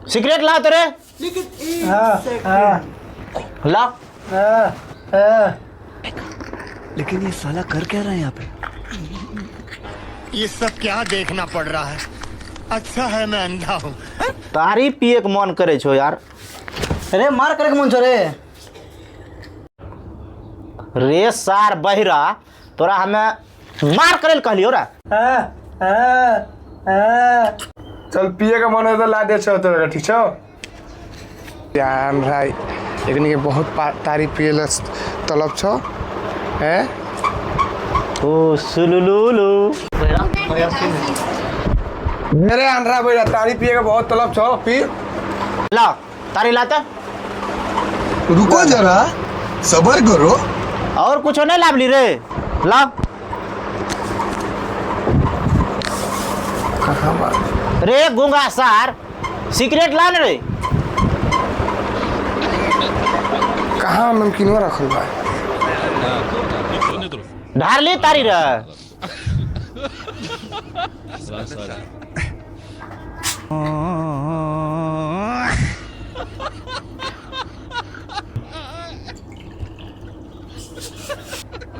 Cigarette ला तो रे। ला। लेकिन ये साला कर क्या रहा है यहाँ पे? ये सब क्या देखना पड़ रहा है? अच्छा है मैं अंधा हूँ। तारी पिए के मन करे छो यार। अरे मार करे के मन छो रे। रे सार बहिरा तोरा हमें मार करे कहलियो रे। चल पिए का मन हो तो ला दे छो तोरा, ठीक छो? यार भाई एकनी के बहुत तारीफ पिए तलब छो है। ओ सुलुलुलु मेरे अंधा भैया तारीफ पिए का बहुत तलब छो, पी। ला तारी लाता। रुको जरा, सबर करो। और कुछ नहीं लाभली रे। ला। रे गुंगा सार सिगरेट ला रे। कहाँ नमकीनवा रखल बा? ढार ली तारी रे।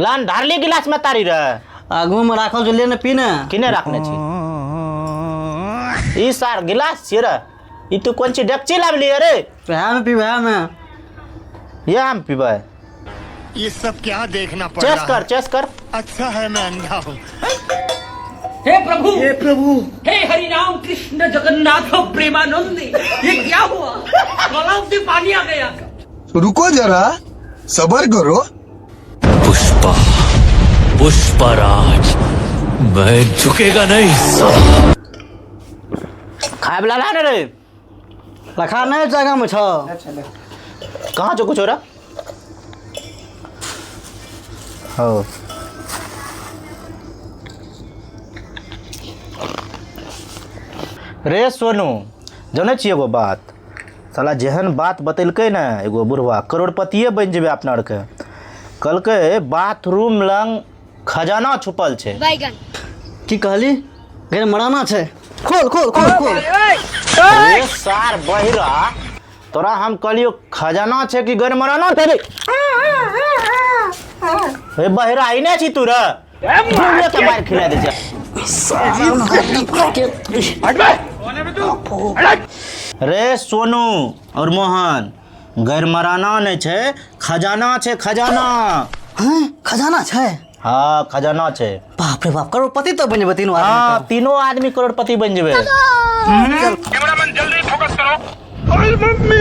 लान ढार ली गिलास में तारी रे। आगू में राखल जो लेने पीने किने रखने छी? ई सार गिलास छी रे। ई तू कौन सी डेकची लावली रे? वहाँ में पी, वहाँ में। ये हम पीबे। ये सब क्या देखना पड़ रहा है? चेस कर, चेस कर। अच्छा है मैं अंधा हूँ। हे प्रभु, हे प्रभु, हे हरिनाम कृष्ण जगन्नाथ प्रेमानंद, ये क्या हुआ? गलाव से पानी आ गया। रुको जरा, सबर करो। पुष्पा, पुष्पराज, मैं झुकेगा नहीं साला। खाए वाला ला रे। रखा नहीं जगह में छो। कहाँ जो कुछ हो रहा? हो रे सोनू जाने छिए एगो बात। साला जेहन बात बतेलकै ना एगो बुढ़वा करोड़पतिये बन जेबे अपना आर के। कहलकै बाथरूम लंग खजाना छुपल छै। की कहली? घर मराना छे। खोल खोल खोल खोल। रे सार बहिरा तोरा हम कहलियो खजाना छै कि घर मराना छै रे? ए बहिरा आई नै छी तू रे। मुंह के मार खिला दे जा। रे सोनू और मोहन गैर मराना नहीं छे, खजाना छे, खजाना। हैं? खजाना छे? हाँ खजाना छे। बाप रे बाप, करोड़पति तो बन जेबे तीनों आदमी। हाँ तीनों आदमी करोड़पति बन जेबे। कैमरामैन जल्दी फोकस करो। ओए मम्मी